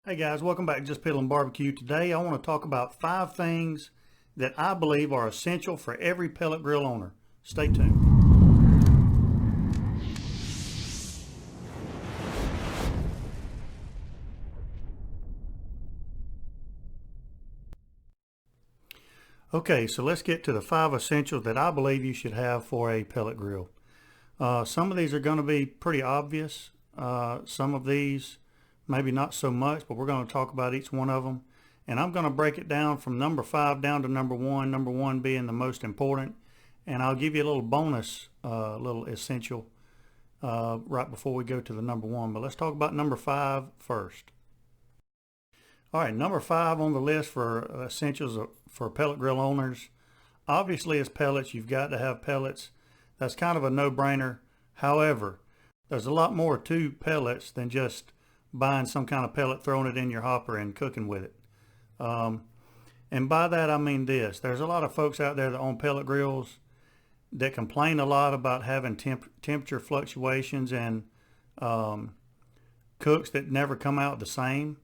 Hey guys, welcome back to Just Piddling Barbecue. Today I want to talk about 5 things that I believe are essential for every pellet grill owner. Stay tuned. Okay, so let's get to the 5 essentials that I believe you should have for a pellet grill. Some of these are going to be pretty obvious. Some of these maybe not so much, but we're going to talk about each one of them. And I'm going to break it down from number 5 down to number 1, number 1 being the most important. And I'll give you a little bonus, little essential right before we go to the number 1. But let's talk about number 5 first. All right, number 5 on the list for essentials for pellet grill owners, obviously is pellets. You've got to have pellets. That's kind of a no-brainer. However, there's a lot more to pellets than just buying some kind of pellet, throwing it in your hopper and cooking with it. And by that I mean this. There's a lot of folks out there that own pellet grills that complain a lot about having temperature fluctuations and cooks that never come out the same.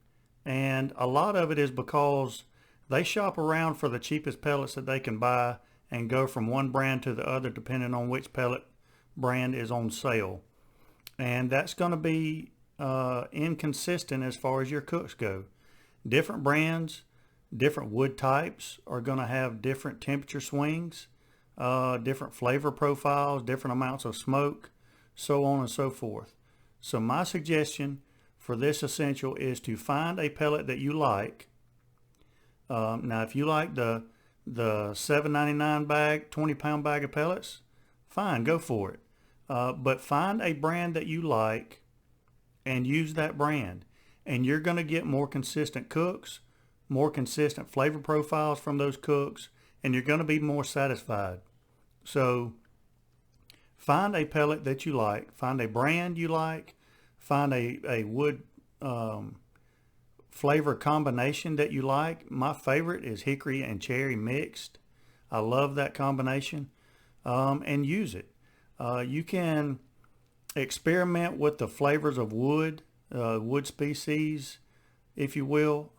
And a lot of it is because they shop around for the cheapest pellets that they can buy and go from one brand to the other depending on which pellet brand is on sale. And that's going to be inconsistent as far as your cooks go. Different brands, different wood types are going to have different temperature swings, different flavor profiles, different amounts of smoke, so on and so forth. So my suggestion for this essential is to find a pellet that you like. Now if you like the $7.99 bag, 20-pound bag of pellets, fine, go for it. But find a brand that you like and use that brand. And you're going to get more consistent cooks, more consistent flavor profiles from those cooks, and you're going to be more satisfied. So find a pellet that you like, find a brand you like, find a wood flavor combination that you like. My favorite is hickory and cherry mixed. I love that combination, and use it. You can experiment with the flavors of wood, wood species, if you will,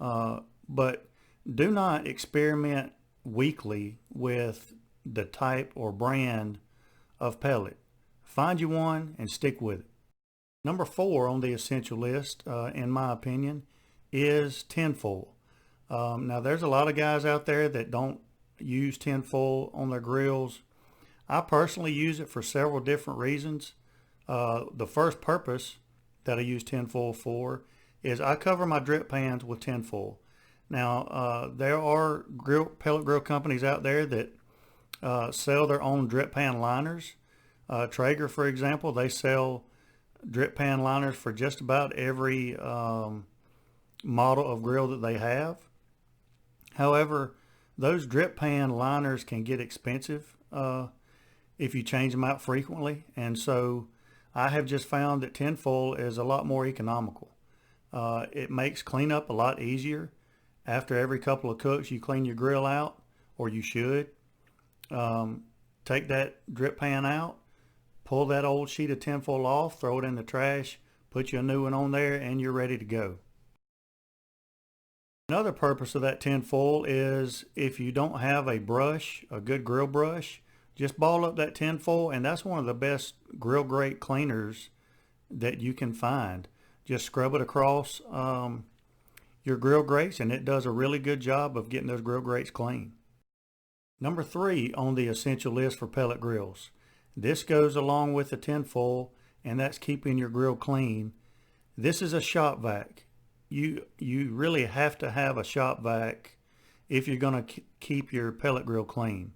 but do not experiment weekly with the type or brand of pellet. Find you one and stick with it. Number 4 on the essential list, in my opinion, is tinfoil. Now there's a lot of guys out there that don't use tinfoil on their grills. I personally use it for several different reasons. The first purpose that I use tinfoil for is I cover my drip pans with tinfoil. Now there are pellet grill companies out there that sell their own drip pan liners. Traeger, for example, they sell drip pan liners for just about every model of grill that they have. However, those drip pan liners can get expensive if you change them out frequently, and so I have just found that tinfoil is a lot more economical. It makes cleanup a lot easier. After every couple of cooks, you clean your grill out, or you should. Take that drip pan out, pull that old sheet of tinfoil off, throw it in the trash, put you a new one on there, and you're ready to go. Another purpose of that tinfoil is if you don't have a brush, a good grill brush, just ball up that tinfoil, and that's one of the best grill grate cleaners that you can find. Just scrub it across your grill grates, and it does a really good job of getting those grill grates clean. Number 3 on the essential list for pellet grills. This goes along with the tinfoil, and that's keeping your grill clean. This is a shop vac. You really have to have a shop vac if you're going to keep your pellet grill clean.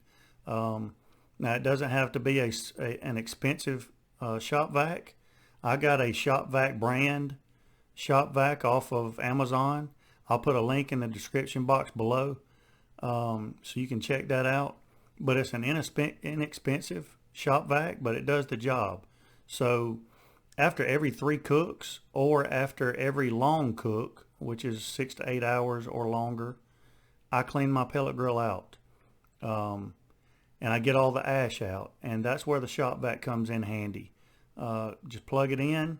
Now it doesn't have to be an expensive shop vac. I got a shop vac brand shop vac off of Amazon. I'll put a link in the description box below so you can check that out. But it's an inexpensive shop vac, but it does the job. So after every 3 cooks, or after every long cook, which is 6 to 8 hours or longer, I clean my pellet grill out. And I get all the ash out, and that's where the shop vac comes in handy. Just plug it in,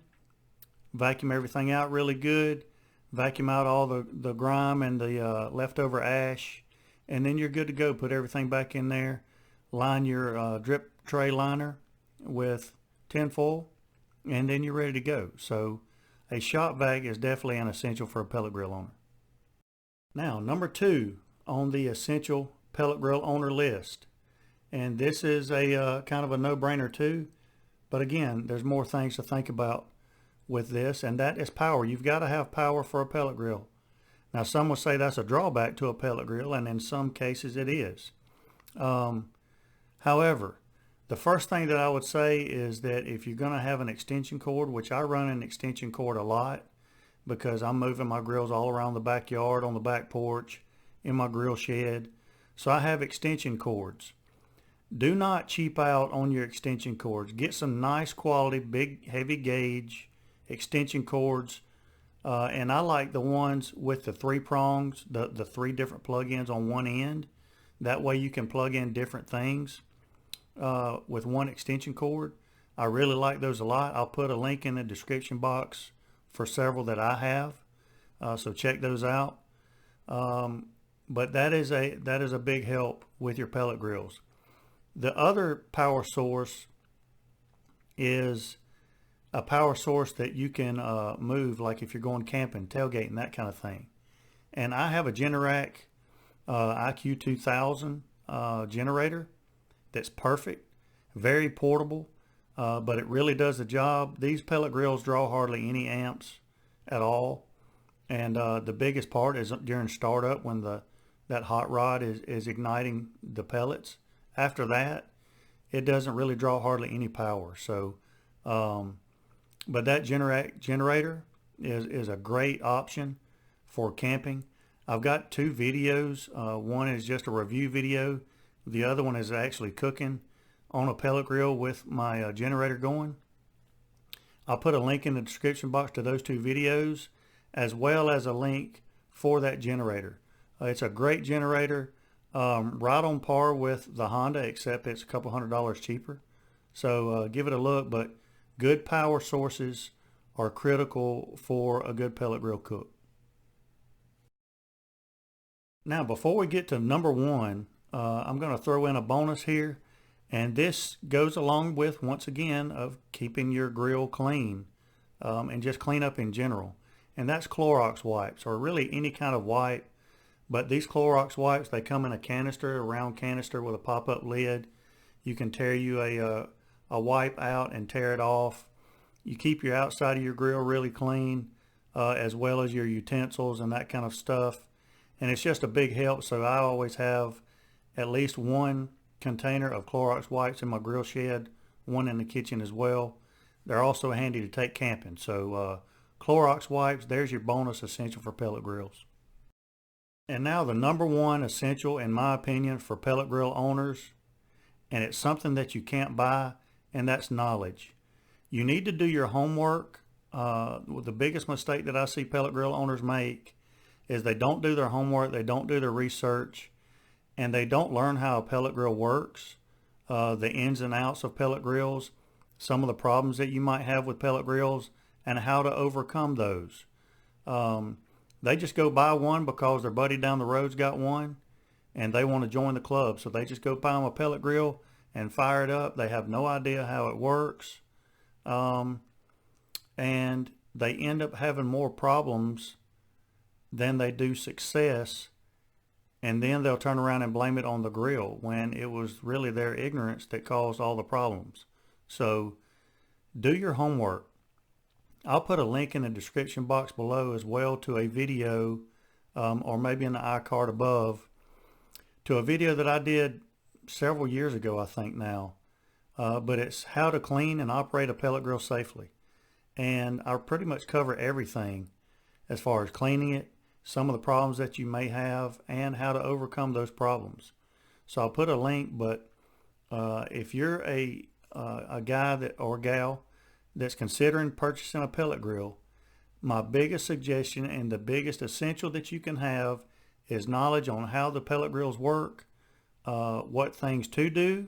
vacuum everything out really good, vacuum out all the grime and the leftover ash, and then you're good to go. Put everything back in there, line your drip tray liner with tinfoil, and then you're ready to go. So a shop vac is definitely an essential for a pellet grill owner. Now, number 2 on the essential pellet grill owner list, and this is a kind of a no-brainer too, but again, there's more things to think about with this, and that is power. You've got to have power for a pellet grill. Now, some will say that's a drawback to a pellet grill, and in some cases it is. However, the first thing that I would say is that if you're going to have an extension cord, which I run an extension cord a lot because I'm moving my grills all around the backyard, on the back porch, in my grill shed, so I have extension cords. Do not cheap out on your extension cords. Get some nice quality, big, heavy gauge extension cords. And I like the ones with the 3 prongs, the 3 different plug-ins on one end. That way you can plug in different things with one extension cord. I really like those a lot. I'll put a link in the description box for several that I have. So check those out. But that is a big help with your pellet grills. The other power source is a power source that you can move, like if you're going camping, tailgating, that kind of thing. And I have a Generac IQ 2000 generator that's perfect, very portable, but it really does the job. These pellet grills draw hardly any amps at all, and the biggest part is during startup when that hot rod is igniting the pellets. After that, it doesn't really draw hardly any power. So, but that Generac generator is a great option for camping. I've got 2 videos. One is just a review video. The other one is actually cooking on a pellet grill with my generator going. I'll put a link in the description box to those 2 videos, as well as a link for that generator. It's a great generator, right on par with the Honda, except it's a couple $100 cheaper. So give it a look, but good power sources are critical for a good pellet grill cook. Now, before we get to number 1, I'm going to throw in a bonus here, and this goes along with, once again, of keeping your grill clean and just clean up in general. And that's Clorox wipes, or really any kind of wipe. But these Clorox wipes, they come in a canister, a round canister with a pop-up lid. You can tear you a wipe out and tear it off. You keep your outside of your grill really clean, as well as your utensils and that kind of stuff. And it's just a big help. So I always have at least 1 container of Clorox wipes in my grill shed, 1 in the kitchen as well. They're also handy to take camping. So Clorox wipes, there's your bonus essential for pellet grills. And now the number 1 essential, in my opinion, for pellet grill owners, and it's something that you can't buy, and that's knowledge. You need to do your homework. The biggest mistake that I see pellet grill owners make is they don't do their homework, they don't do their research, and they don't learn how a pellet grill works, the ins and outs of pellet grills, some of the problems that you might have with pellet grills, and how to overcome those. They just go buy one because their buddy down the road's got one, and they want to join the club. So they just go buy them a pellet grill and fire it up. They have no idea how it works. And they end up having more problems than they do success. And then they'll turn around and blame it on the grill when it was really their ignorance that caused all the problems. So do your homework. I'll put a link in the description box below as well to a video, or maybe in the iCard above, to a video that I did several years ago, I think now. But it's how to clean and operate a pellet grill safely. And I pretty much cover everything as far as cleaning it, some of the problems that you may have, and how to overcome those problems. So I'll put a link, but if you're a guy or gal that's considering purchasing a pellet grill, my biggest suggestion and the biggest essential that you can have is knowledge on how the pellet grills work, what things to do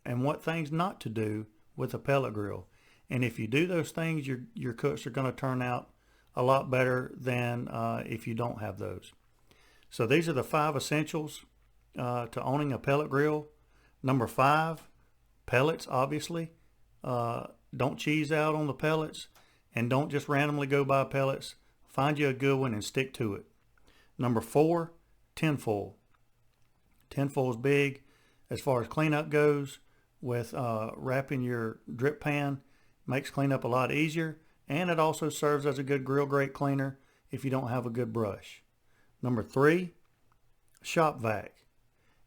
and what things not to do with a pellet grill. And if you do those things, your cooks are going to turn out a lot better than if you don't have those. So these are the 5 essentials to owning a pellet grill. Number 5, pellets, obviously. Don't cheese out on the pellets, and don't just randomly go buy pellets. Find you a good one and stick to it. Number 4, tinfoil. Tinfoil is big as far as cleanup goes. With wrapping your drip pan, makes cleanup a lot easier, and it also serves as a good grill grate cleaner if you don't have a good brush. Number 3, shop vac.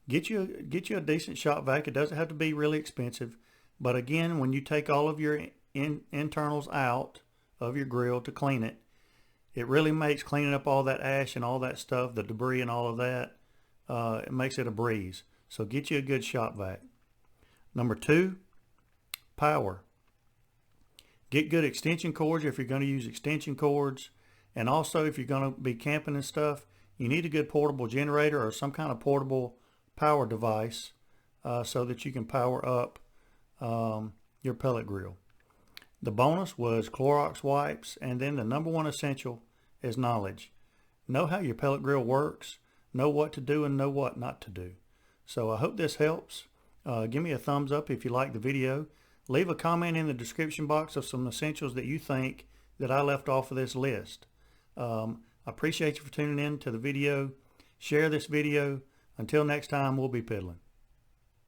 Get you a decent shop vac. It doesn't have to be really expensive, but again, when you take all of your internals out of your grill to clean it, it really makes cleaning up all that ash and all that stuff, the debris and all of that, it makes it a breeze. So get you a good shop vac. Number 2, power. Get good extension cords if you're going to use extension cords. And also, if you're going to be camping and stuff, you need a good portable generator or some kind of portable power device so that you can power up your pellet grill. The bonus was Clorox wipes, and then the number 1 essential is knowledge. Know how your pellet grill works, know what to do and know what not to do. So I hope this helps. Give me a thumbs up if you like the video. Leave a comment in the description box of some essentials that you think that I left off of this list. I appreciate you for tuning in to the video. Share this video. Until next time, we'll be piddling.